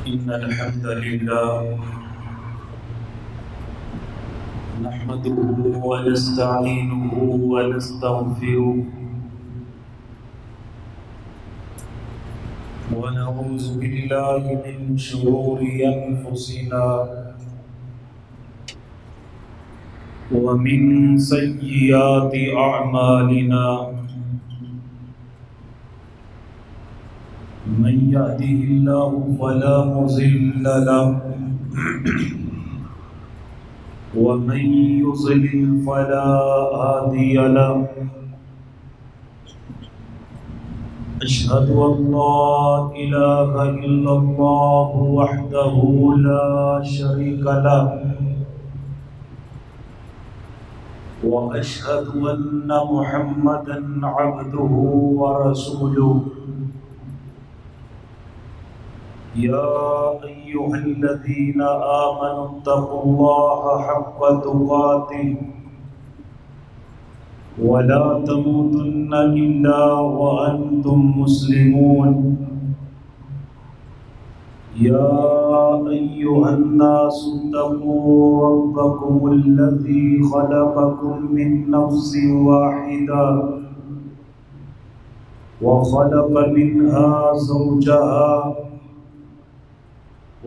إن الحمد لله نحمده ونستعينه ونستغفره ونعوذ بالله من شرور أنفسنا ومن سيئات أعمالنا من يهده الله فلا مضل له ومن يضلل فلا هادي له أشهد أن لا إله إلا الله وحده لا شريك له وأشهد أن محمدا عبده ورسوله يا أيها الذين آمنوا اتقوا الله حق تقاته ولا تموتن إلا وأنتم مسلمون يا أيها الناس اتقوا ربكم الذي خلقكم من نفس واحدة وخلق منها زوجها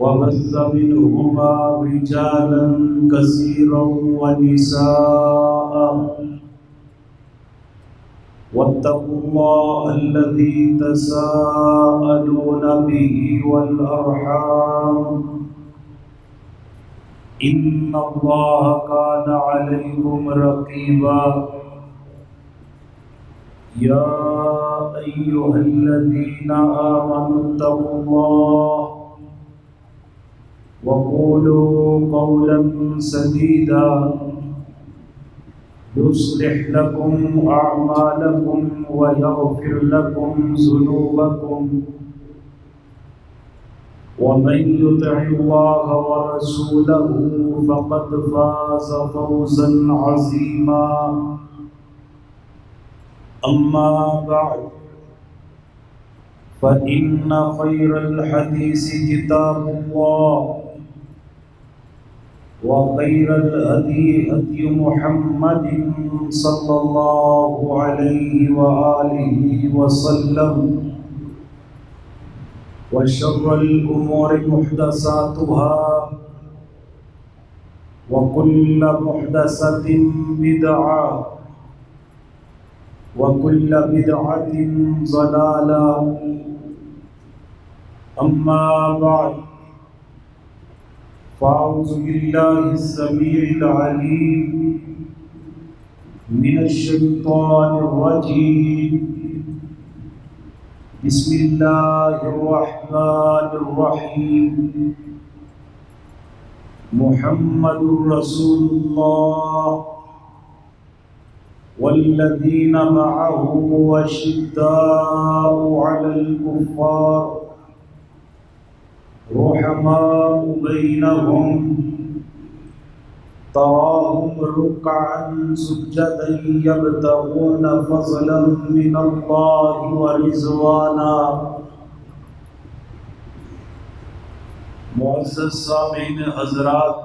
وبث منهما رجالا كثيرا ونساء واتقوا الله الذي تساءلون به والأرحام إن الله كان عليكم رقيبا يا أيها الذين آمنوا اتقوا الله وقولوا قولا سديدا يصلح لكم أعمالكم ويغفر لكم ذنوبكم ومن يطع الله ورسوله فقد فاز فوزا عظيما أما بعد فإن خير الحديث كتاب الله وخير الهدي هدي محمد صلى الله عليه وآله وسلم وشر الأمور محدثاتها وكل محدثة بدعة وكل بدعة ضلالة أما بعد فأعوذ بالله السميع العليم من الشيطان الرجيم بسم الله الرحمن الرحيم محمد رسول الله والذين معه أشداء على الكفار رحماء بينهم تراهم ركعا سجدا يبتغون فضلا من الله ورضوانا. معزز سامعین حضرات،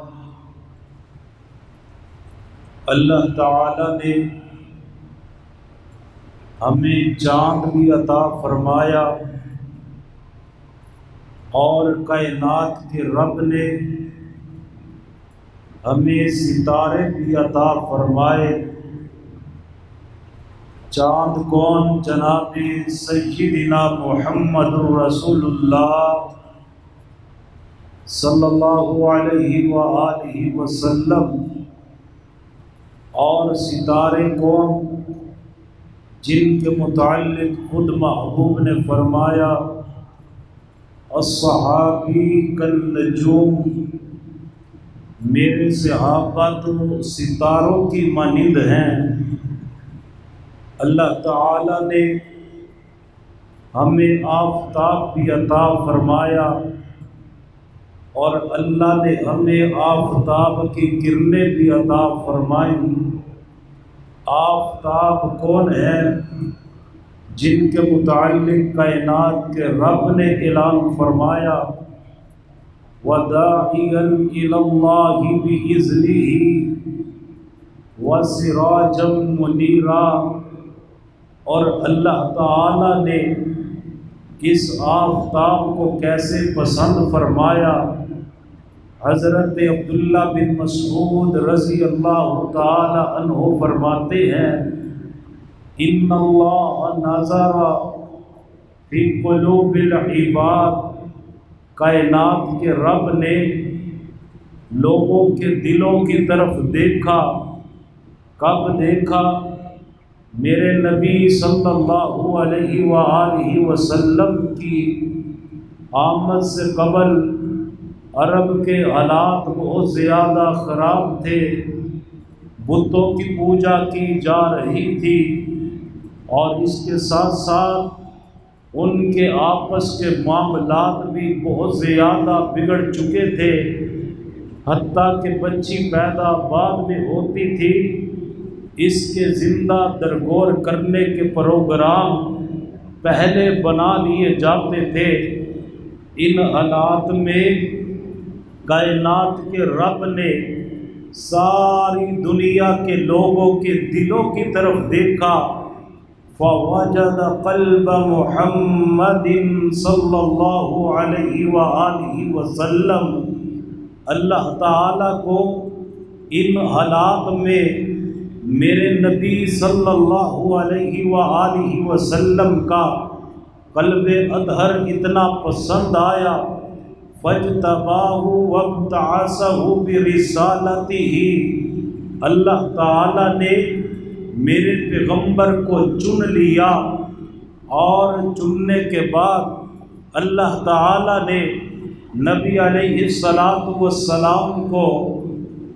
اللہ تعالی نے ہمیں چاند بھی عطا فرمایا اور کائنات کے رب نے ہمیں ستارے بھی عطا فرمائے. چاند کون؟ جناب سیدنا محمد رسول اللہ صلی اللہ علیہ وآلہ وسلم. اور ستارے کون؟ جن کے متعلق خود محبوب نے فرمایا الصحابی کالنجوم، میرے صحابہ تو ستاروں کی مانند ہیں. اللہ تعالی نے ہمیں آفتاب بھی عطا فرمایا اور اللہ نے ہمیں آفتاب کی کرنیں بھی عطا فرمائیں. آفتاب کون ہے؟ جن کے متعلق کائنات کے رب نے اعلان فرمایا وداعيا إلى الله بإذنه وسراجا منيرا۔ اور اللہ تعالی نے اس آفتاب کو کیسے پسند فرمایا؟ حضرت عبداللہ بن مسعود رضی اللہ تعالی عنہ فرماتے ہیں ان اللہ نظر فی قلوب العباد، کائنات کے رب نے لوگوں کے دلوں کی طرف دیکھا۔ کب دیکھا؟ میرے نبی صلی اللہ علیہ وآلہ وسلم کی آمد سے قبل عرب کے حالات بہت زیادہ خراب تھے، بتوں کی پوجا کی جا رہی تھی، اور اس کے ساتھ ساتھ ان کے آپس کے معاملات بھی بہت زیادہ بگڑ چکے تھے، حتیٰ کہ بچی پیدا بعد میں ہوتی تھی، اس کے زندہ درگور کرنے کے پروگرام پہلے بنا لیے جاتے تھے۔ ان حالات میں کائنات کے رب نے ساری دنیا کے لوگوں کے دلوں کی طرف دیکھا، فوجد قلب محمد صلی اللہ علیہ وآلہ وسلم۔ اللہ تعالیٰ کو ان حالات میں میرے نبی صلی اللہ علیہ وآلہ وسلم کا قلب اطہر اتنا پسند آیا، فاجتباہ وابتعثہ برسالتہ، اللہ تعالیٰ نے میرے پیغمبر کو چن لیا، اور چننے کے بعد اللہ تعالیٰ نے نبی علیہ السلام کو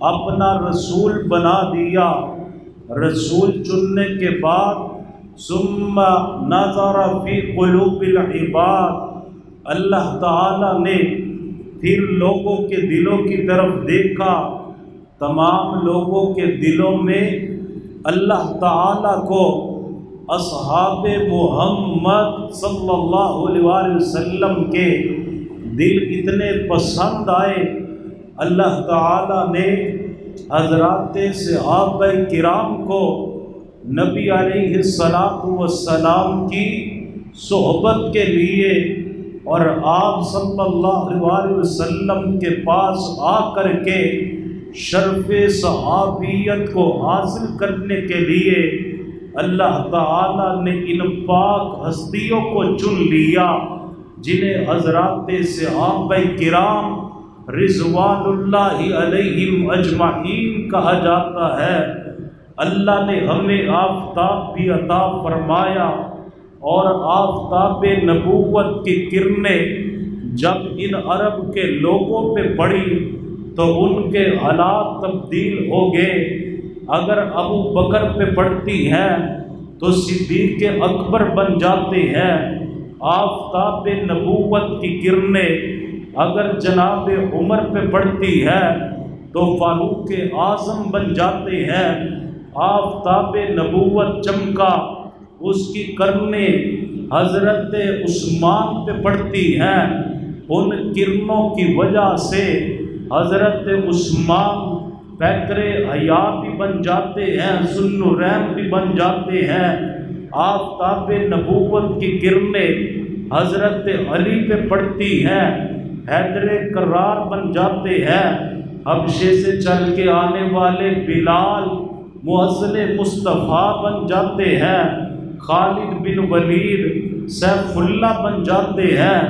اپنا رسول بنا دیا۔ رسول چننے کے بعد ثم نظر فی قلوب العباد، اللہ تعالیٰ نے پھر لوگوں کے دلوں کی طرف دیکھا۔ تمام لوگوں کے دلوں میں اللہ تعالیٰ کو اصحاب محمد صلی اللہ علیہ وسلم کے دل اتنے پسند آئے، اللہ تعالیٰ نے حضرات صحابہ کرام کو نبی علیہ السلام کی صحبت کے لیے اور آپ صلی اللہ علیہ وسلم کے پاس آ کر کے شرف صحابیت کو حاصل کرنے کے لیے اللہ تعالیٰ نے ان پاک ہستیوں کو چن لیا، جنہیں حضرات صحابہ کرام رضوان اللہ علیہم اجمعین کہا جاتا ہے۔ اللہ نے ہمیں آفتاب بھی عطا فرمایا، اور آفتاب نبوت کی کرنیں جب ان عرب کے لوگوں پہ پڑی تو ان کے حالات تبدیل ہو گئے۔ اگر ابو بکر پہ پڑتی ہیں تو صدیق اکبر بن جاتے ہیں، آفتاب نبوت کی کرنیں اگر جناب عمر پہ پڑتی ہے تو فاروق اعظم بن جاتے ہیں۔ آفتاب نبوت چمکا، اس کی کرنیں حضرت عثمان پہ پڑتی ہیں، ان کرنوں کی وجہ سے حضرت عثمان پیکر حیات بھی بن جاتے ہیں، ذوالنورین بھی بن جاتے ہیں۔ آفتاب نبوت کی کرنیں حضرت علی پہ پڑتی ہیں، حیدر کرار بن جاتے ہیں۔ حبشے سے چل کے آنے والے بلال مؤذن مصطفیٰ بن جاتے ہیں، خالد بن ولید سیف اللہ بن جاتے ہیں،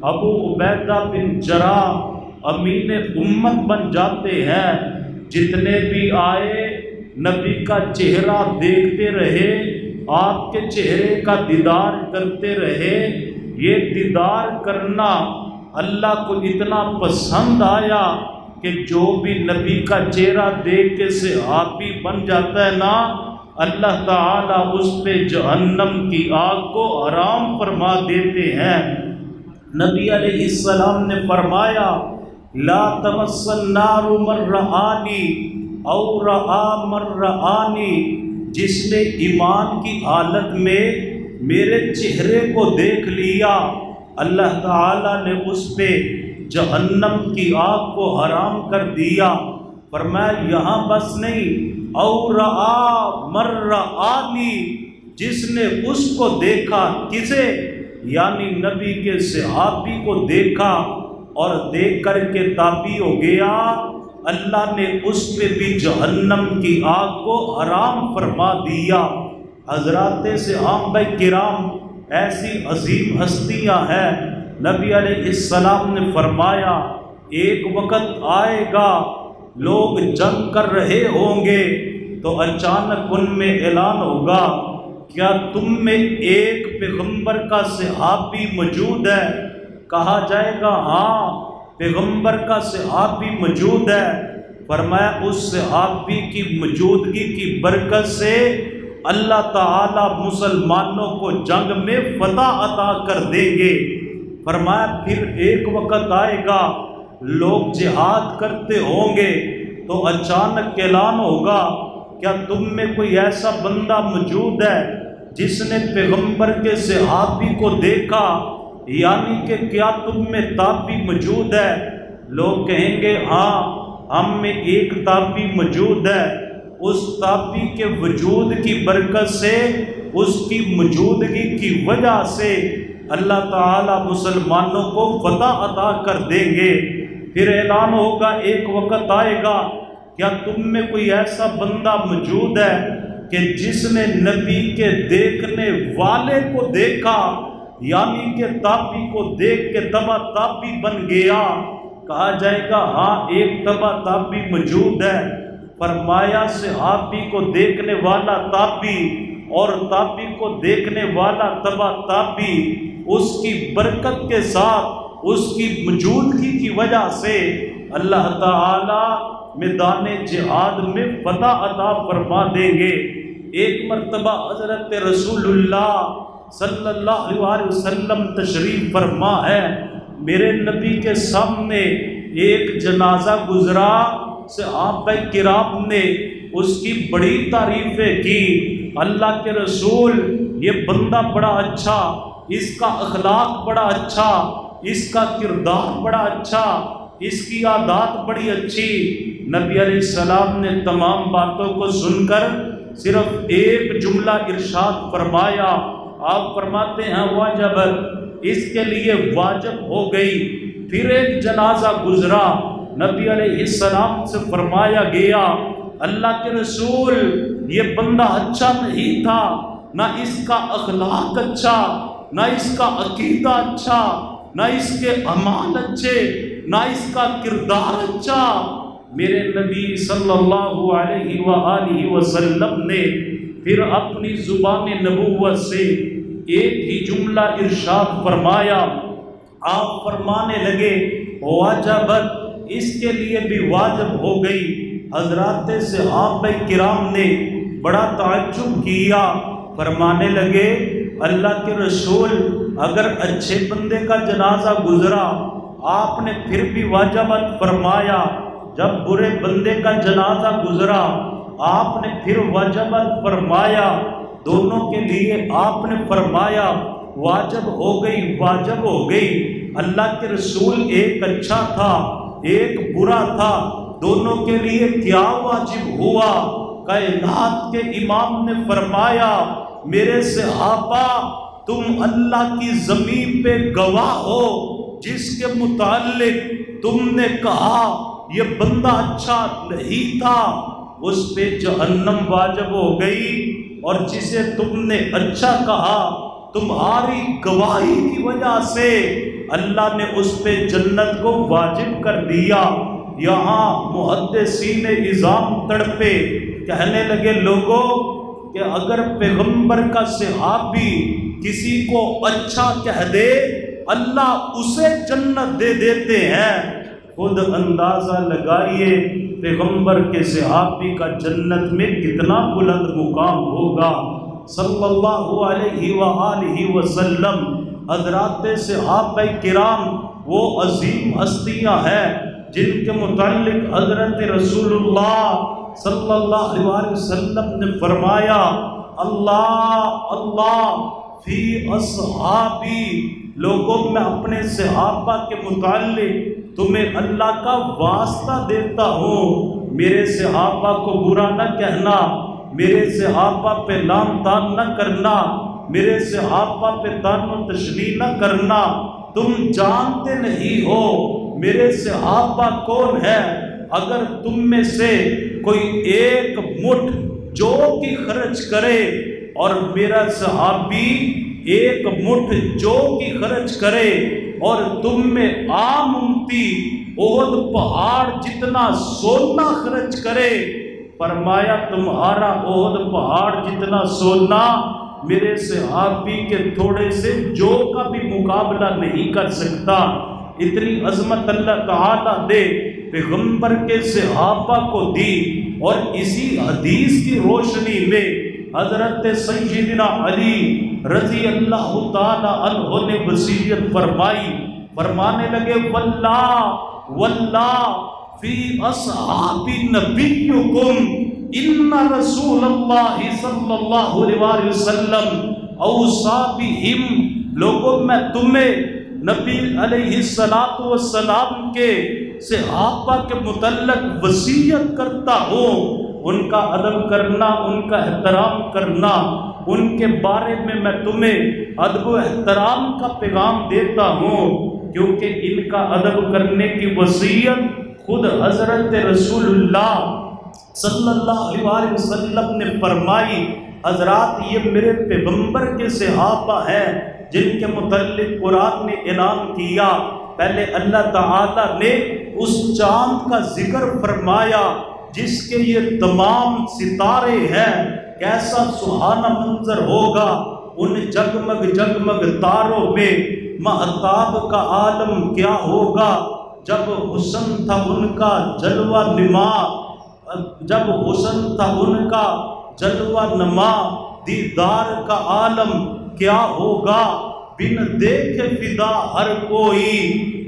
ابو عبیدہ بن جراح امین امت بن جاتے ہیں۔ جتنے بھی آئے نبی کا چہرہ دیکھتے رہے، آپ کے چہرے کا دیدار کرتے رہے۔ یہ دیدار کرنا اللہ کو اتنا پسند آیا کہ جو بھی نبی کا چہرہ دیکھ کے صحابی بن جاتا ہے نا، اللہ تعالیٰ اس پہ جہنم کی آگ کو حرام فرما دیتے ہیں۔ نبی علیہ السلام نے فرمایا لا تمس النار من رآنی او رآ من رآنی، جس نے ایمان کی حالت میں میرے چہرے کو دیکھ لیا اللہ تعالیٰ نے اس پہ جہنم کی آگ کو حرام کر دیا۔ فرمایا یہاں بس نہیں، اور مر رآنی، جس نے اس کو دیکھا، کسے؟ یعنی نبی کے صحابی کو دیکھا اور دیکھ کر کے تابع ہو گیا، اللہ نے اس پہ بھی جہنم کی آگ کو حرام فرما دیا۔ حضرات صحابہ کرام ایسی عظیم ہستیاں ہیں، نبی علیہ السلام نے فرمایا ایک وقت آئے گا لوگ جنگ کر رہے ہوں گے تو اچانک ان میں اعلان ہوگا کیا تم میں ایک پیغمبر کا صحابی موجود ہے؟ کہا جائے گا ہاں پیغمبر کا صحابی موجود ہے۔ فرمایا اس صحابی کی موجودگی کی برکت سے اللہ تعالی مسلمانوں کو جنگ میں فتح عطا کر دیں گے۔ فرمایا پھر ایک وقت آئے گا لوگ جہاد کرتے ہوں گے تو اچانک اعلان ہوگا کیا تم میں کوئی ایسا بندہ موجود ہے جس نے پیغمبر کے صحابی کو دیکھا؟ یعنی کہ کیا تم میں تابعی موجود ہے؟ لوگ کہیں گے ہاں ہم میں ایک تابعی موجود ہے۔ اس تابعی کے وجود کی برکت سے، اس کی موجودگی کی وجہ سے اللہ تعالی مسلمانوں کو فتح عطا کر دیں گے۔ پھر اعلان ہوگا ایک وقت آئے گا کیا تم میں کوئی ایسا بندہ موجود ہے کہ جس نے نبی کے دیکھنے والے کو دیکھا، یعنی کہ تابعی کو دیکھ کے تبع تابعی بن گیا؟ کہا جائے گا ہاں ایک تبع تابعی موجود ہے۔ فرمایا صحابی کو دیکھنے والا تابعی اور تابعی کو دیکھنے والا تبع تابعی، اس کی برکت کے ساتھ اس کی موجودگی کی وجہ سے اللہ تعالی میدان جہاد میں فتح عطا فرما دیں گے۔ ایک مرتبہ حضرت رسول اللہ صلی اللہ علیہ وسلم تشریف فرما ہے، میرے نبی کے سامنے ایک جنازہ گزرا، صحابہ کرام نے اس کی بڑی تعریفیں کی۔ اللہ کے رسول یہ بندہ بڑا اچھا، اس کا اخلاق بڑا اچھا، اس کا کردار بڑا اچھا، اس کی عادات بڑی اچھی۔ نبی علیہ السلام نے تمام باتوں کو سن کر صرف ایک جملہ ارشاد فرمایا۔ آپ فرماتے ہیں واجب، اس کے لیے واجب ہو گئی۔ پھر ایک جنازہ گزرا، نبی علیہ السلام سے فرمایا گیا اللہ کے رسول یہ بندہ اچھا نہیں تھا، نہ اس کا اخلاق اچھا، نہ اس کا عقیدہ اچھا، نہ اس کے اعمال اچھے، نہ اس کا کردار اچھا۔ میرے نبی صلی اللہ علیہ وآلہ وسلم نے پھر اپنی زبان نبوت سے ایک ہی جملہ ارشاد فرمایا۔ آپ فرمانے لگے واجبت، اس کے لیے بھی واجب ہو گئی۔ حضرات صحابہ کرام نے بڑا تعجب کیا، فرمانے لگے اللہ کے رسول اگر اچھے بندے کا جنازہ گزرا آپ نے پھر بھی واجبت فرمایا، جب برے بندے کا جنازہ گزرا آپ نے پھر واجبت فرمایا، دونوں کے لیے آپ نے فرمایا واجب ہو گئی، واجب ہو گئی۔ اللہ کے رسول ایک اچھا تھا ایک برا تھا، دونوں کے لیے کیا واجب ہوا؟ کائنات کے امام نے فرمایا میرے صحابہ تم اللہ کی زمین پہ گواہ ہو، جس کے متعلق تم نے کہا یہ بندہ اچھا نہیں تھا اس پہ جہنم واجب ہو گئی، اور جسے تم نے اچھا کہا تمہاری گواہی کی وجہ سے اللہ نے اس پہ جنت کو واجب کر دیا۔ یہاں محدثین اعظام تڑپے، کہنے لگے لوگوں کہ اگر پیغمبر کا صحابی کسی کو اچھا کہہ دے اللہ اسے جنت دے دیتے ہیں، خود اندازہ لگائیے پیغمبر کے صحابی کا جنت میں کتنا بلند مقام ہوگا۔ صلی اللہ علیہ وآلہ وسلم۔ حضرات صحابہ کرام وہ عظیم ہستیاں ہیں جن کے متعلق حضرت رسول اللہ صلی اللہ علیہ وسلم نے فرمایا اللہ اللہ فی اصحابی، لوگوں میں اپنے صحابہ کے متعلق تمہیں اللہ کا واسطہ دیتا ہوں، میرے صحابہ کو برا نہ کہنا، میرے صحابہ پہ لعن طعن نہ کرنا، میرے صحابہ پہ طعن و تشنیع نہ کرنا، تم جانتے نہیں ہو میرے صحابہ کون ہے۔ اگر تم میں سے کوئی ایک مٹھ جو کی خرچ کرے اور میرا صحابی ایک مٹھ جو کی خرچ کرے اور تم میں عام امتی احد پہاڑ جتنا سونا خرچ کرے، فرمایا تمہارا احد پہاڑ جتنا سونا میرے صحابی کے تھوڑے سے جو کا بھی مقابلہ نہیں کر سکتا۔ اتنی عظمت اللہ تعالیٰ نے پیغمبر کے صحابہ کو دی، اور اسی حدیث کی روشنی میں حضرت سیدنا علی رضی اللہ تعالی عنہ نے وصیت فرمائی، فرمانے لگے واللہ واللہ فی اصحاب نبیکم ان رسول اللہ صلی اللہ علیہ وسلم اوصی بہم، لوگوں میں تمہیں نبی علیہ السلام کے صحابہ کے متعلق وصیت کرتا ہوں، ان کا ادب کرنا، ان کا احترام کرنا، ان کے بارے میں تمہیں ادب و احترام کا پیغام دیتا ہوں، کیونکہ ان کا ادب کرنے کی وصیت خود حضرت رسول اللہ صلی اللہ علیہ وسلم نے فرمائی۔ حضرات یہ میرے پیغمبر کے صحابہ ہیں جن کے متعلق قرآن نے اعلان کیا۔ پہلے اللہ تعالیٰ نے اس چاند کا ذکر فرمایا جس کے یہ تمام ستارے ہیں، کیسا سہانا منظر ہوگا ان جگمگ جگمگ تاروں میں، مہتاب کا عالم کیا ہوگا جب حسن تھا ان کا جلوہ نما، جب حسن تھا ان کا جلوہ نما، دیدار کا عالم کیا ہوگا بن دیکھے فدا ہر کوئی،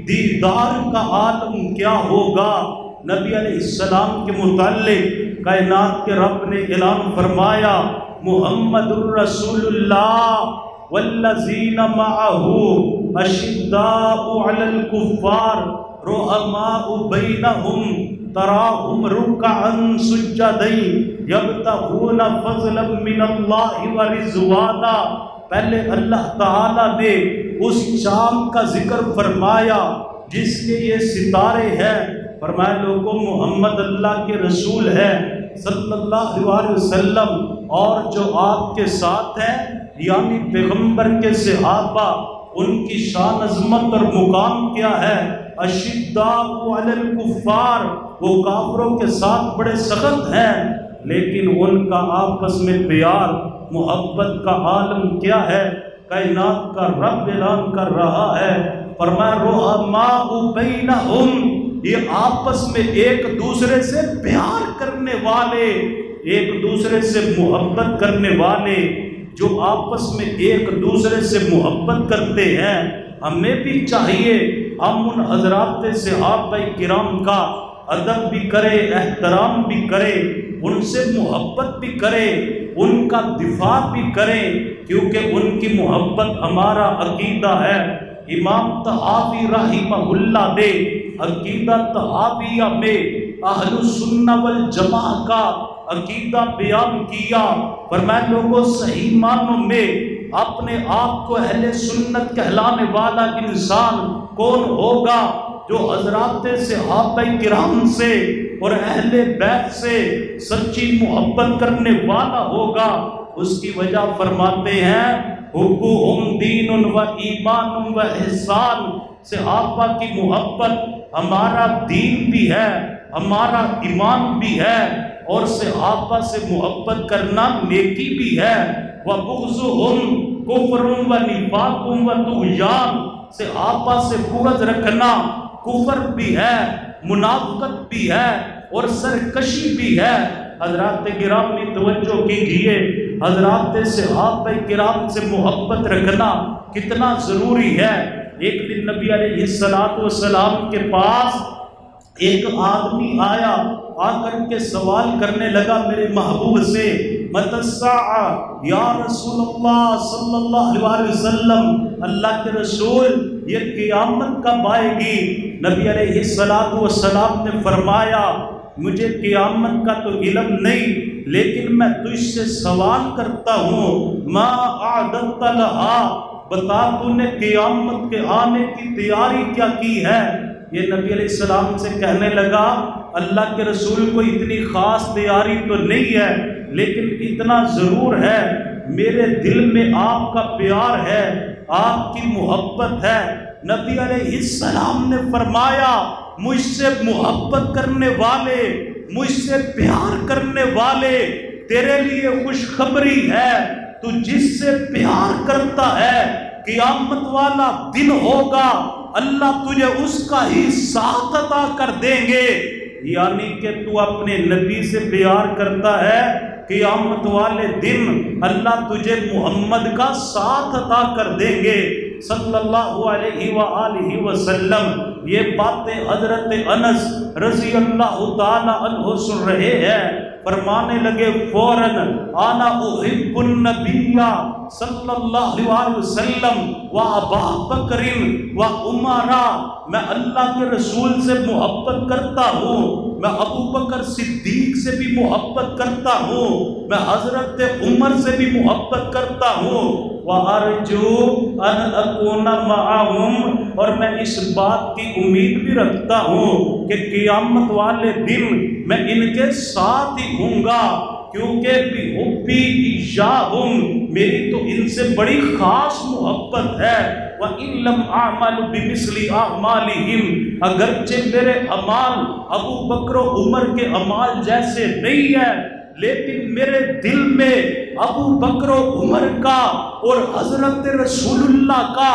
دیدار کا عالم کیا ہوگا۔ نبی علیہ السلام کے متعلق کائنات کے رب نے اعلان فرمایا محمد الرسول اللہ والذین معہ اشداء علی الکفار رحماء بینہم تراہم رکعا سجدا یبتغون فضلا من اللہ ورضوانا۔ پہلے اللہ تعالیٰ نے اس چاند کا ذکر فرمایا جس کے یہ ستارے ہیں، فرمایا لوگوں محمد اللہ کے رسول ہے صلی اللہ علیہ وسلم، اور جو آپ کے ساتھ ہیں یعنی پیغمبر کے صحابہ، ان کی شان عظمت اور مقام کیا ہے۔ اشداء علی الکفار، وہ کافروں کے ساتھ بڑے سخت ہیں، لیکن ان کا آپس میں پیار محبت کا عالم کیا ہے۔ کائنات کا رب اعلان کر رہا ہے، فرمایا رحماء بینہم، یہ آپس میں ایک دوسرے سے پیار کرنے والے، ایک دوسرے سے محبت کرنے والے، جو آپس میں ایک دوسرے سے محبت کرتے ہیں۔ ہمیں بھی چاہیے ہم ان حضرات صحابہ کرام کا ادب بھی کرے، احترام بھی کرے، ان سے محبت بھی کرے، ان کا دفاع بھی کریں، کیونکہ ان کی محبت ہمارا عقیدہ ہے۔ امام طحاوی رحمہ اللہ نے عقیدہ طحاویہ میں اہل السنہ والجماعہ کا عقیدہ بیان کیا، فرمایا لوگوں صحیح معنوں میں اپنے آپ کو اہل سنت کہلانے والا انسان کون ہوگا؟ جو حضرات صحابہ کرام سے اور اہل بیت سے سچی محبت کرنے والا ہوگا۔ اس کی وجہ فرماتے ہیں حبہم دین و ایمان و احسان، صحابہ کی محبت ہمارا دین بھی ہے، ہمارا ایمان بھی ہے، اور صحابہ سے محبت کرنا نیکی بھی ہے۔ وَبُغْضُهُمْ كُفْرٌ وَنِفَاقٌ وَطُغْيَانٌ، صحابہ سے بغض رکھنا کفر بھی ہے، منافقت بھی ہے، اور سرکشی بھی ہے۔ حضرات گرامی توجہ کیجئے، حضرات صحابہ کرام سے محبت رکھنا کتنا ضروری ہے۔ ایک دن نبی علیہ السلام کے پاس ایک آدمی آیا، آ کر کے سوال کرنے لگا میرے محبوب سے، متی الساعہ یا رسول اللہ صلی اللہ علیہ وسلم، اللہ کے رسول یہ قیامت کب آئے گی؟ نبی علیہ السلام نے فرمایا مجھے قیامت کا تو علم نہیں، لیکن میں تجھ سے سوال کرتا ہوں ما اعددت لہا، بتا تو نے قیامت کے آنے کی تیاری کیا کی ہے؟ یہ نبی علیہ السلام سے کہنے لگا اللہ کے رسول کو اتنی خاص تیاری تو نہیں ہے، لیکن اتنا ضرور ہے میرے دل میں آپ کا پیار ہے، آپ کی محبت ہے۔ نبی علیہ السلام نے فرمایا مجھ سے محبت کرنے والے، مجھ سے پیار کرنے والے، تیرے لیے خوشخبری ہے، تو جس سے پیار کرتا ہے قیامت والا دن ہوگا اللہ تجھے اس کا ہی ساتھ عطا کر دیں گے۔ یعنی کہ تو اپنے نبی سے پیار کرتا ہے، قیامت والے دن اللہ تجھے محمد کا ساتھ عطا کر دیں گے صلی اللہ علیہ وآلہ وسلم۔ یہ باتیں حضرت انس رضی اللہ تعالی عنہ سن رہے ہیں، فرمانے لگے فوراً انا احب النبی صلی اللہ علیہ وسلم و ابا بکر و عمر، میں اللہ کے رسول سے محبت کرتا ہوں، میں ابو بکر صدیق سے بھی محبت کرتا ہوں، میں حضرت عمر سے بھی محبت کرتا ہوں، وَأَرْجُو أَنْ أَكُونَ مَعَهُمْ، اور میں اس بات کی امید بھی رکھتا ہوں کہ قیامت والے دن میں ان کے ساتھ ہی ہوں گا، کیونکہ بِحُبِّي إِيَّاهُمْ، میری تو ان سے بڑی خاص محبت ہے۔ وَإِن لَمْ أَعْمَلُ بِمِثْلِ أَعْمَالِهِمْ، اگرچہ میرے اعمال ابو بکر و عمر کے اعمال جیسے نہیں ہے، لیکن میرے دل میں ابو بکر و عمر کا اور حضرت رسول اللہ کا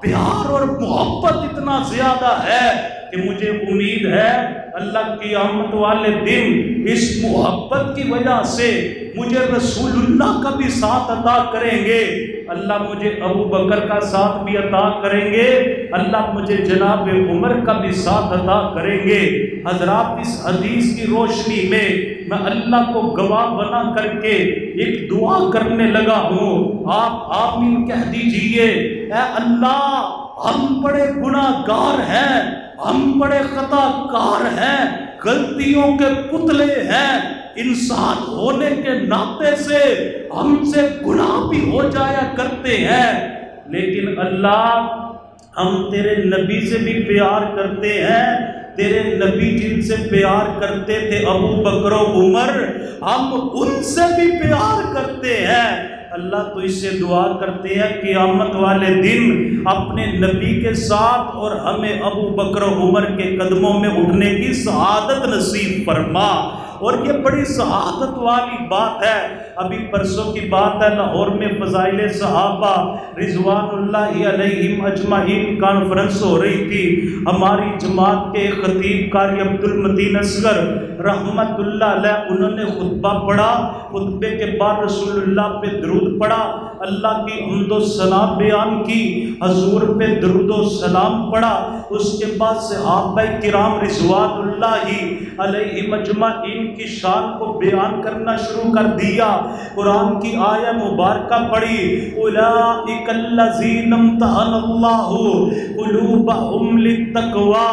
پیار اور محبت اتنا زیادہ ہے کہ مجھے امید ہے اللہ قیامت والے دن اس محبت کی وجہ سے مجھے رسول اللہ کا بھی ساتھ عطا کریں گے، اللہ مجھے ابو بکر کا ساتھ بھی عطا کریں گے، اللہ مجھے جناب عمر کا بھی ساتھ عطا کریں گے۔ حضرات اس حدیث کی روشنی میں اللہ کو گواہ بنا کر کے ایک دعا کرنے لگا ہوں، آپ آمین کہہ دیجئے۔ اے اللہ ہم بڑے گناہ گار ہیں، ہم بڑے خطا کار ہیں، غلطیوں کے پتلے ہیں، انسان ہونے کے ناطے سے ہم سے گناہ بھی ہو جایا کرتے ہیں، لیکن اللہ ہم تیرے نبی سے بھی پیار کرتے ہیں، تیرے نبی جن سے پیار کرتے تھے ابو بکر و عمر، ہم ان سے بھی پیار کرتے ہیں۔ اللہ تو اس سے دعا کرتے ہیں قیامت والے دن اپنے نبی کے ساتھ اور ہمیں ابو بکر و عمر کے قدموں میں اٹھنے کی سعادت نصیب فرما۔ اور یہ بڑی سعادت والی بات ہے۔ ابھی پرسوں کی بات ہے، لاہور میں فضائل صحابہ رضوان اللہ علیہم اجمعین کانفرنس ہو رہی تھی۔ ہماری جماعت کے خطیب قاری عبد المتین اصغر رحمت اللہ علیہ انہوں نے خطبہ پڑھا، خطبے کے بعد رسول اللہ پہ درود پڑھا، اللہ کی حمد و ثنا بیان کی، حضور پہ درود و سلام پڑھا، اس کے بعد صحابہ کرام رضوان اللہ علیہم اجمعین کی شان کو بیان کرنا شروع کر دیا۔ قرآن کی آیہ مبارکہ پڑھی، اولئک الذین امتحن اللہ قلوبہم للتقوی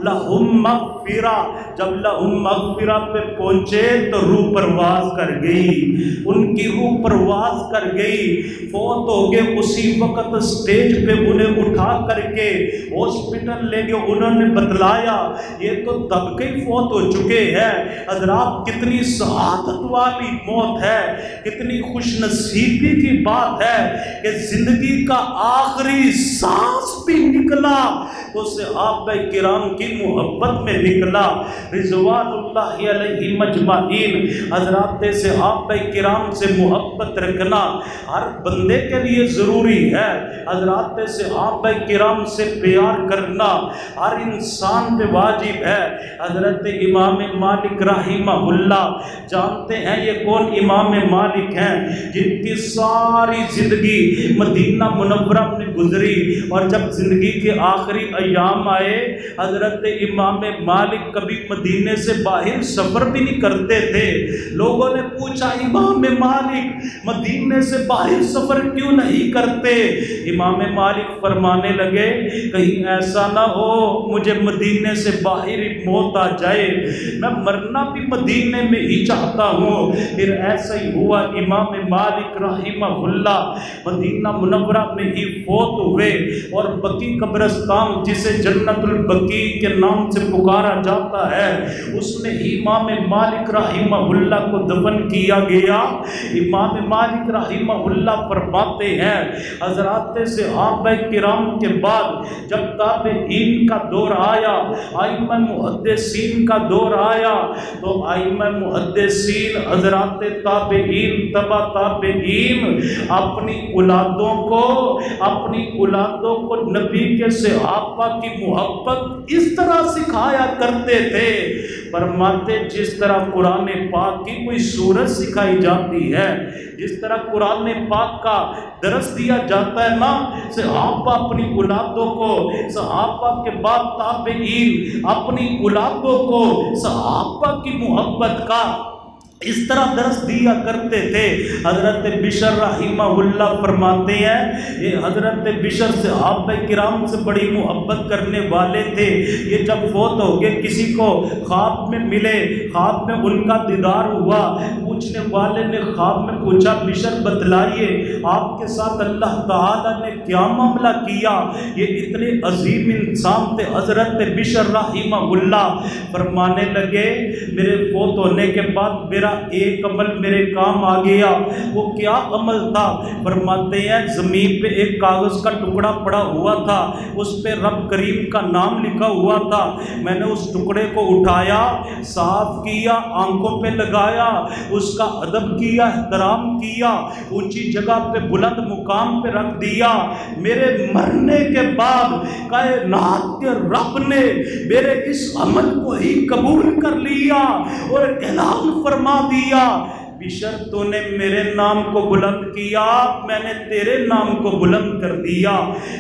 لہم مغفرہ۔ جب لہم مغفرہ پہ پہنچے تو روح پرواز کر گئی، ان کی روح پرواز کر گئی، فوت ہو گئے اسی وقت اسٹیج پہ انہیں اٹھا کر کے ہاسپٹل لے گئے، انہوں نے بتلایا یہ تو تب کے فوت ہو چکے ہیں۔ حضرات کتنی سعادت والی موت ہے، کتنی خوش نصیبی کی بات ہے کہ زندگی کا آخری سانس بھی نکلا تو صحابہ کرام کی محبت میں نکلا رضوان اللہ علیہ مجمعین۔ حضرات صحابہ کرام سے محبت رکھنا ہر بندے کے لیے ضروری ہے، حضرات صحابہ کرام سے پیار کرنا ہر انسان پہ واجب ہے۔ حضرت امام مالک رحمہ اللہ جانتے ہیں یہ کون امام مالک ہیں، جن کی ساری زندگی مدینہ منورہ میں گزری، اور جب زندگی کے آخری ایام آئے حضرت امام مالک مالک کبھی مدینے سے باہر سفر بھی نہیں کرتے تھے۔ لوگوں نے پوچھا امام مالک مدینے سے باہر سفر کیوں نہیں کرتے؟ امام مالک فرمانے لگے کہیں ایسا نہ ہو مجھے مدینے سے باہر موت آ جائے، میں مرنا بھی مدینے میں ہی چاہتا ہوں۔ پھر ایسا ہی ہوا، امام مالک رحمہ اللہ مدینہ منورہ میں ہی فوت ہوئے، اور بقیع قبرستان جسے جنت البقیع کے نام سے پکارا جاتا ہے اس میں امام مالک رحمہ اللہ کو دفن کیا گیا۔ امام مالک رحمہ اللہ فرماتے ہیں حضرات صحابہ کرام کے بعد جب تابعین کا دور آیا، ائمہ محدثین کا دور آیا، تو ائمہ محدثین حضرات تابعین تبع تابعین اپنی اولادوں کو نبی کے صحابہ کی محبت اس طرح سکھایا کرتے تھے، فرماتے جس طرح قرآن پاک کی کوئی سورت سکھائی جاتی ہے، جس طرح قرآن پاک کا درس دیا جاتا ہے نا، صحابہ اپنی اولادوں کو، صحابہ کے بعد تابعین اپنی اولادوں کو صحابہ کی محبت کا اس طرح درس دیا کرتے تھے۔ حضرت بشر رحمہ اللہ فرماتے ہیں یہ حضرت بشر صحابہ کرام سے بڑی محبت کرنے والے تھے۔ یہ جب فوت ہو گئے کسی کو خواب میں ملے، خواب میں ان کا دیدار ہوا، پوچھنے والے نے خواب میں پوچھا بشر بتلائیے آپ کے ساتھ اللہ تعالیٰ نے کیا معاملہ کیا، یہ اتنے عظیم انسان تھے۔ حضرت بشر رحمہ اللہ فرمانے لگے میرے فوت ہونے کے بعد میرا ایک عمل میرے کام آ گیا، وہ کیا عمل تھا؟ فرماتے ہیں زمین پہ ایک کاغذ کا ٹکڑا پڑا ہوا تھا، اس پہ رب کریم کا نام لکھا ہوا تھا، میں نے اس ٹکڑے کو اٹھایا، صاف کیا، آنکھوں پہ لگایا، اس کا ادب کیا، احترام کیا، اونچی جگہ پہ بلند مقام پہ رکھ دیا۔ میرے مرنے کے بعد کائنات کے رب نے میرے اس عمل کو ہی قبول کر لیا اور اعلان فرما دیا بشر تو نے میرے نام کو بلند کیا، میں نے تیرے نام کو بلند کر دیا۔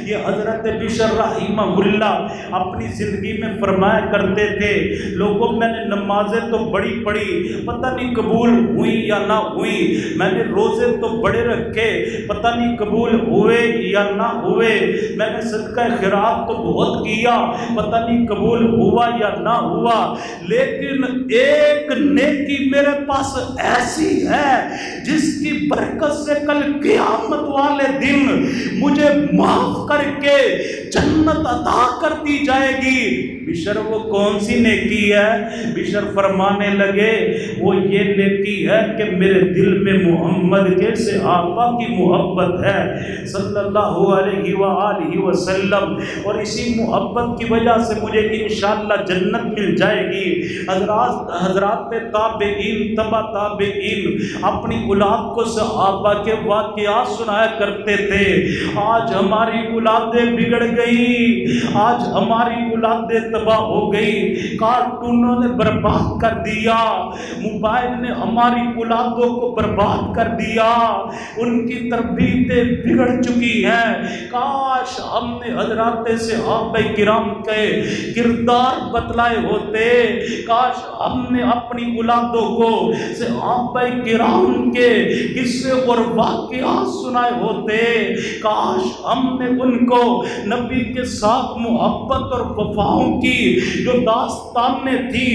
یہ حضرت بشر رحمہ اللہ اپنی زندگی میں فرمایا کرتے تھے لوگوں میں نے نمازیں تو بڑی پڑھی پتہ نہیں قبول ہوئی یا نہ ہوئی، میں نے روزے تو بڑے رکھے پتہ نہیں قبول ہوئے یا نہ ہوئے، میں نے صدقہ خیرات تو بہت کیا پتہ نہیں قبول ہوا یا نہ ہوا، لیکن ایک نیکی میرے پاس ایسی ہے جس کی برکت سے کل قیامت والے دن مجھے معاف کر کے جنت عطا کر دی جائے گی۔ بشر وہ کون سی نیکی ہے؟ بشر فرمانے لگے وہ یہ نیکی ہے کہ میرے دل میں محمد کے صحابہ کی محبت ہے صلی اللہ علیہ وآلہ وسلم، اور اسی محبت کی وجہ سے مجھے انشاءاللہ جنت مل جائے گی۔ حضرات تابعین تبع تابعین اپنی اولاد کو صحابہ کے واقعات سنایا کرتے تھے۔ آج ہماری اولادیں بگڑ گئی، آج ہماری اولادیں تباہ ہو گئی، کارٹونوں نے برباد کر دیا، موبائل نے ہماری اولادوں کو برباد کر دیا، ان کی تربیتیں بگڑ چکی ہیں۔ کاش ہم نے حضرات صحابہ کرام کے کردار بتلائے ہوتے، کاش ہم نے اپنی اولادوں کو صحابہ کرام کے قصے اور واقعات سنائے ہوتے، کاش ہم نے ان کو نبی کے ساتھ محبت اور وفاؤں کی جو داستانیں تھی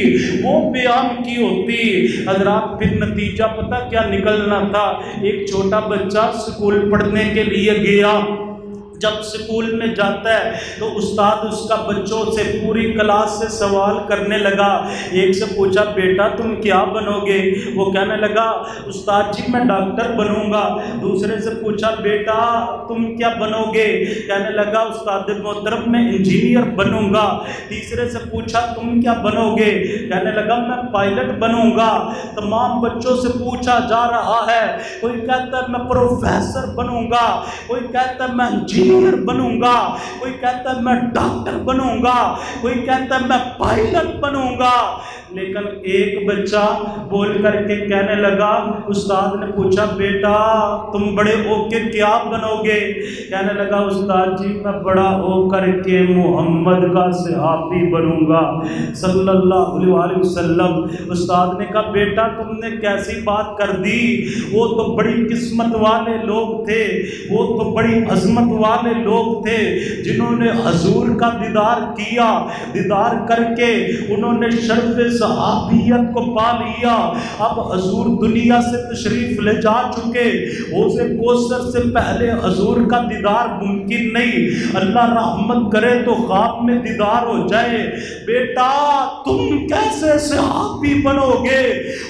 وہ بیان کی ہوتی۔ حضرات پھر نتیجہ پتہ کیا نکلنا تھا؟ ایک چھوٹا بچہ سکول پڑھنے کے لیے گیا، جب سکول میں جاتا ہے تو استاد اس کا بچوں سے پوری کلاس سے سوال کرنے لگا۔ ایک سے پوچھا بیٹا تم کیا بنو گے؟ وہ کہنے لگا استاد جی میں ڈاکٹر بنوں گا۔ دوسرے سے پوچھا بیٹا تم کیا بنو گے؟ کہنے لگا استاد محترم میں انجینئر بنوں گا۔ تیسرے سے پوچھا تم کیا بنو گے؟ کہنے لگا میں پائلٹ بنوں گا۔ تمام بچوں سے پوچھا جا رہا ہے، کوئی کہتا ہے میں پروفیسر بنوں گا، کوئی کہتا ہے میں انجینئر بنوں گا، کوئی کہتا ہے میں ڈاکٹر بنوں گا، کوئی کہتا ہے میں پائلٹ بنوں گا۔ لیکن ایک بچہ بول کر کے کہنے لگا، استاد نے پوچھا بیٹا تم بڑے ہو کے کیا بنو گے؟ کہنے لگا استاد جی میں بڑا ہو کر کے محمد کا صحابی بنوں گا صلی اللہ علیہ وسلم۔ استاد نے کہا بیٹا تم نے کیسی بات کر دی، وہ تو بڑی قسمت والے لوگ تھے، وہ تو بڑی عظمت والے لوگ تھے جنہوں نے حضور کا دیدار کیا، دیدار کر کے انہوں نے شرف صحابیت کو پا لیا۔ اب حضور دنیا سے تشریف لے جا چکے، حوض کوثر سے پہلے حضور کا دیدار ممکن نہیں، اللہ رحمت کرے تو خواب میں دیدار ہو جائے۔ بیٹا تم کیسے صحابی بنو گے؟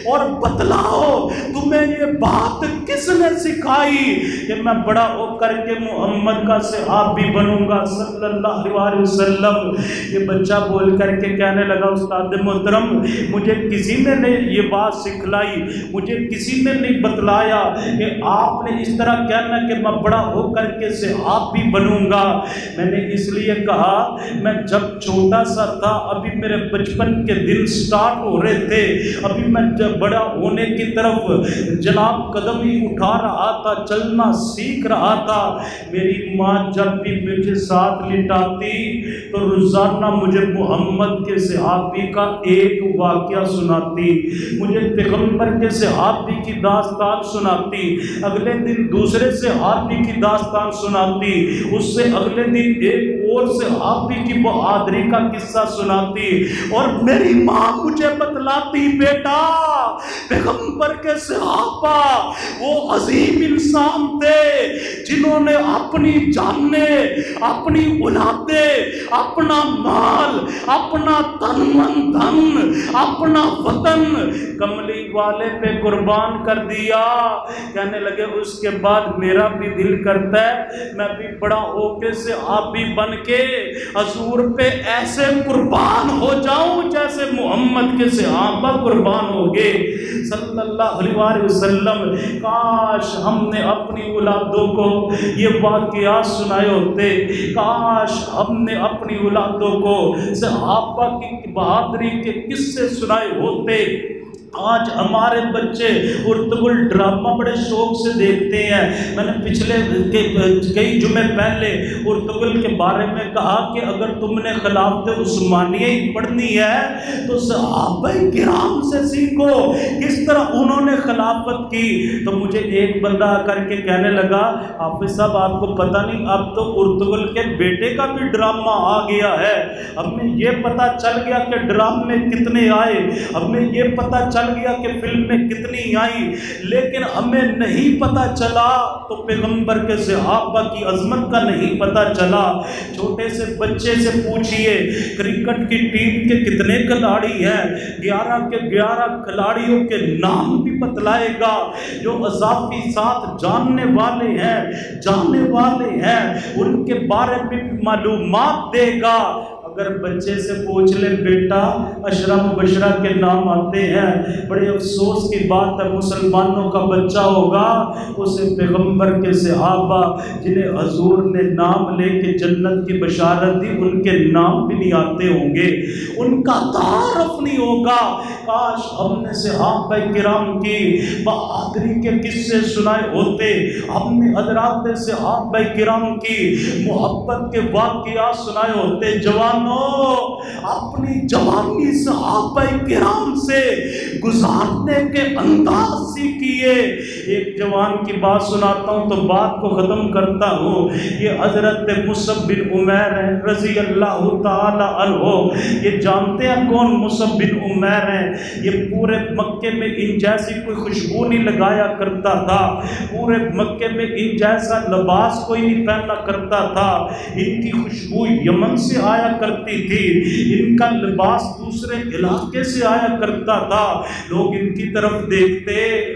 اور بتلاؤ تمہیں یہ بات کس نے سکھائی کہ میں بڑا ہو کر کے محمد کا صحابی بنوں گا صلی اللہ علیہ وسلم؟ یہ بچہ بول کر کے کہنے لگا استاد محترم مجھے کسی نے نہیں یہ بات سکھلائی، مجھے کسی نے نہیں بتلایا کہ آپ نے اس طرح کہنا کہ میں بڑا ہو کر کے صحابی بنوں گا۔ میں نے اس لیے کہا میں جب چھوٹا سا تھا، ابھی میرے بچپن کے دن سٹارٹ ہو رہے تھے، ابھی میں جب بڑا ہونے کی طرف جناب قدم ہی اٹھا رہا تھا، چلنا سیکھ رہا تھا، میری ماں جب بھی مجھے ساتھ لٹاتی تو روزانہ مجھے محمد کے صحابی کا ایک واقعہ سناتی، مجھے پیغمبر کے صحابی کی داستان سناتی، اگلے دن دوسرے صحابی کی داستان سناتی، اس سے اگلے دن ایک اور صحابی کی بہادری کا قصہ سناتی، اور میری ماں مجھے بتلاتی بیٹا پیغمبر کے صحابہ وہ عظیم انسان تھے جنہوں نے اپنی جانیں، اپنی اولادیں، اپنا مال، اپنا تن من دھن، اپنا وطن کملی والے پہ قربان کر دیا۔ کہنے لگے اس کے بعد میرا بھی دل کرتا ہے میں بھی بڑا ہو کے صحابی بن کے حضور پہ ایسے قربان ہو جاؤں جیسے محمد کے صحابہ قربان ہو گئے صلی اللہ علیہ وسلم۔ کاش ہم نے اپنی اولادوں کو یہ واقعات سنائے ہوتے، کاش ہم نے اپنی اولادوں کو صحابہ کی بہادری کے قصے سنائے ہوتے۔ آج ہمارے بچے ارطغرل ڈرامہ بڑے شوق سے دیکھتے ہیں۔ میں نے پچھلے کئی جمعے پہلے ارطغرل کے بارے میں کہا کہ اگر تم نے خلافت عثمانیہ ہی پڑھنی ہے تو صحابہ کرام سے سیکھو کس طرح انہوں نے خلافت کی۔ تو مجھے ایک بندہ آ کر کے کہنے لگا حافظ صاحب آپ کو پتہ نہیں اب تو ارطغرل کے بیٹے کا بھی ڈرامہ آ گیا ہے، ہمیں یہ پتہ چل گیا کہ ڈرامے کتنے آئے، ہمیں یہ پتہ چل گیا کہ فلم میں کتنی آئی، لیکن ہمیں نہیں پتا چلا تو پیغمبر کے صحابہ کی عظمت کا نہیں پتا چلا۔ چھوٹے سے بچے سے پوچھئے کرکٹ کی ٹیم کے کتنے کھلاڑی ہیں، 11 کے 11 کھلاڑیوں کے نام بھی بتلائے گا، جو اضافی ساتھ جاننے والے ہیں ان کے بارے میں معلومات دے گا۔ اگر بچے سے پوچھ لے بیٹا اشرا مبشرہ کے نام آتے ہیں، بڑے افسوس کی بات ہے مسلمانوں کا بچہ ہوگا اسے پیغمبر کے صحابہ جنہیں حضور نے نام لے کے جنت کی بشارت دی ان کے نام بھی نہیں آتے ہوں گے، ان کا تعارف نہیں ہوگا۔ کاش ہم نے صحابہ کرام کی بہادری کے قصے سنائے ہوتے، ہم نے حضرات صحابہ کرام کی محبت کے واقعات سنائے ہوتے۔ جوانوں اپنی جوانی صحابہ کرام سے گزارنے کے انداز سیکھیے۔ ایک جوان کی بات سناتا ہوں تو بات کو ختم کرتا ہوں۔ یہ حضرت مصعب بن عمیر ہیں رضی اللہ تعالی عنہ۔ یہ جانتے ہیں کون مصعب بن عمیر ہیں؟ یہ پورے مکے میں ان جیسی کوئی خوشبو نہیں لگایا کرتا تھا، پورے مکے میں ان جیسا لباس کوئی نہیں پہنا کرتا تھا، ان کی خوشبو یمن سے آیا کرتی تھی، ان کا لباس دوسرے علاقے سے آیا کرتا تھا، لوگ ان کی طرف دیکھتے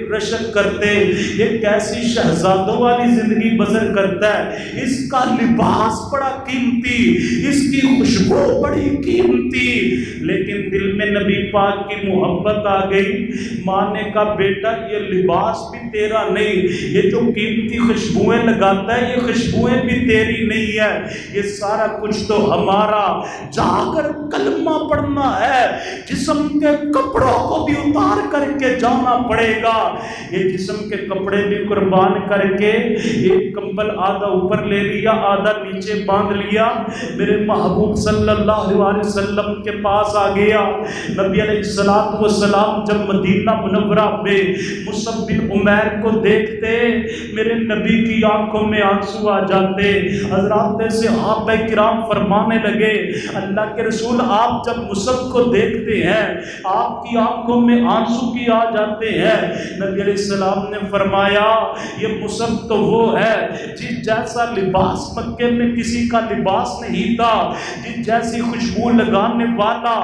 رشک کرتے یہ کیسی شہزادوں والی زندگی بسر کرتا ہے، اس کا لباس بڑا قیمتی، اس کی خوشبو بڑی قیمتی۔ لیکن دل میں نبی پاک کی محبت آ گئی، ماں نے کہا بیٹا یہ لباس بھی تیرا نہیں، یہ جو قیمتی خوشبوئیں لگاتا ہے یہ خوشبوئیں بھی تیری نہیں ہے، یہ سارا کچھ تو ہمارا۔ جا کر کلمہ پڑھنا ہے جسم کے کپڑوں کو بھی اتار کر کے جانا پڑے گا. یہ جسم کے کپڑے بھی قربان کر کے ایک کمبل آدھا اوپر لے لیا آدھا نیچے باندھ لیا, میرے محبوب صلی اللہ علیہ وسلم کے پاس آ گیا. نبی علیہ السلام جب مدینہ منورہ میں مصعب بن عمیر کو دیکھتے میرے نبی کی آنکھوں میں آنسو آ جاتے. حضرات صحابہ کرام فرمانے لگے اللہ کے رسول آپ جب مصعب کو دیکھتے ہیں آپ کی آنکھوں میں آنسو کی آ جاتے ہیں. نبی علیہ السلام نے فرمایا یہ مصعب تو وہ ہے جس جیسا لباس مکے میں کسی کا لباس نہیں تھا, جس جیسی خوشبو لگانے والا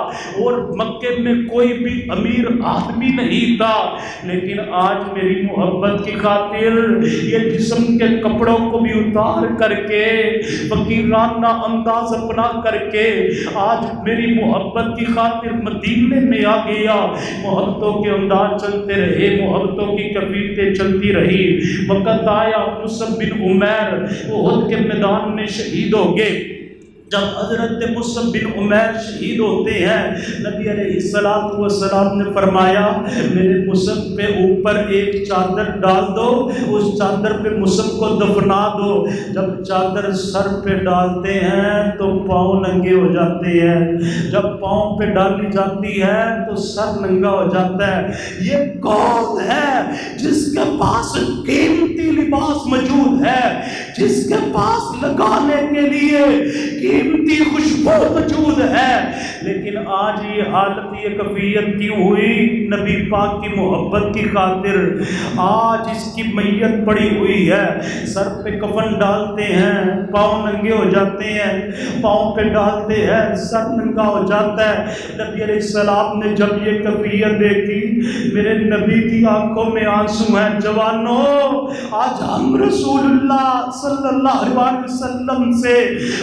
اور مکے میں کوئی بھی امیر آدمی نہیں تھا, لیکن آج میری محبت کی خاطر یہ جسم کے کپڑوں کو بھی اتار کر کے فقیرانہ انداز اپنا کر کے آج میری محبت کی خاطر مدینے میں آ گیا. محبتوں کے انداز چلتے رہے, محبتوں کی کفیلیں چلتی رہی. وقت آیا مصعب بن عمیر احد کے میدان میں شہید ہو گئے. جب حضرت مصعب بن عمیر شہید ہوتے ہیں نبی علیہ السلام نے فرمایا میرے مصعب پہ اوپر ایک چادر ڈال دو, اس چادر پہ مصعب کو دفنا دو. جب چادر سر پہ ڈالتے ہیں تو پاؤں ننگے ہو جاتے ہیں, جب پاؤں پہ ڈالی جاتی ہے تو سر ننگا ہو جاتا ہے. یہ کون ہے جس کے پاس قیمتی لباس موجود ہے, جس کے پاس لگانے کے لیے قیمتی خوشبو موجود ہے, لیکن آج یہ حالت یہ کیفیت کیوں ہوئی؟ نبی پاک کی محبت کی خاطر آج اس کی میت پڑی ہوئی ہے. سر پہ کفن ڈالتے ہیں پاؤں ننگے ہو جاتے ہیں, پاؤں پہ ڈالتے ہیں سر ننگا ہو جاتا ہے. نبی علیہ السلام نے جب یہ کیفیت دیکھی میرے نبی کی آنکھوں میں آنسو ہیں. جوانوں آج ہم رسول اللہ صلی اللہ علیہ وسلم سے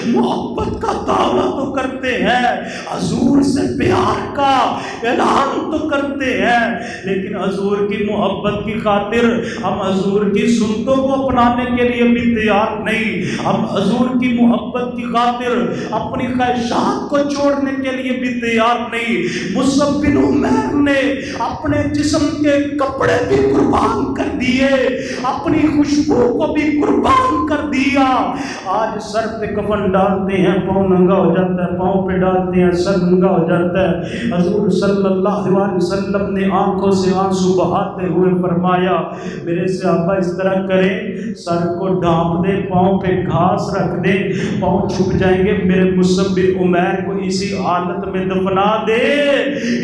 محبت کا دعویٰ تو کرتے ہیں, حضور سے پیار کا اعلان تو کرتے ہیں, لیکن حضور کی محبت کی خاطر ہم حضور کی سنتوں کو اپنانے کے لیے بھی تیار نہیں, ہم حضور کی محبت کی خاطر اپنی خواہشات کو چھوڑنے کے لیے بھی تیار نہیں. مصعب بن عمیر نے اپنے جسم کے کپڑے بھی قربان کر دیے, اپنی خوشبو کو بھی قربان کر دیا. آج سر پہ کفن ڈالتے ہیں پاؤں ننگا ہو جاتا ہے, پاؤں پہ ڈالتے ہیں سر ننگا ہو جاتا ہے. حضور صلی اللہ علیہ وسلم نے آنکھوں سے آنسو بہاتے ہوئے فرمایا میرے صحابہ اس طرح کریں سر کو ڈھانپ دیں, پاؤں پہ گھاس رکھ دیں, پاؤں چھپ جائیں گے, میرے مصعب بن عمیر کو اسی حالت میں دفنا دے.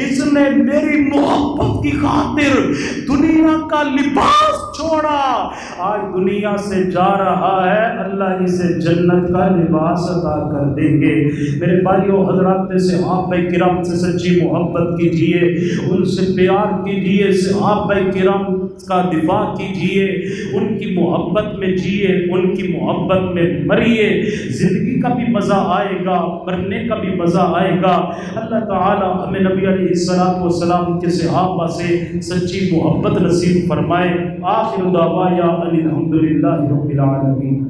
اس نے میری محبت کی خاطر دنیا کا لباس چھوڑا, آج دنیا سے جا رہا ہے, اللہ اسے جنت کا لباس عطا کر دیں گے. میرے بھائیو حضرات صحابہ کرام سے سچی محبت کیجئے, ان سے پیار کیجئے, صحابہ کرام کا دفاع کیجئے, ان کی محبت میں جیئے, ان کی محبت میں مریے. زندگی کا بھی مزہ آئے گا, مرنے کا بھی مزہ آئے گا. اللہ تعالی ہمیں نبی علیہ السلام کے صحابہ سے سچی محبت نصیب فرمائے. آخر دعوانا الحمدللہ رب العالمین.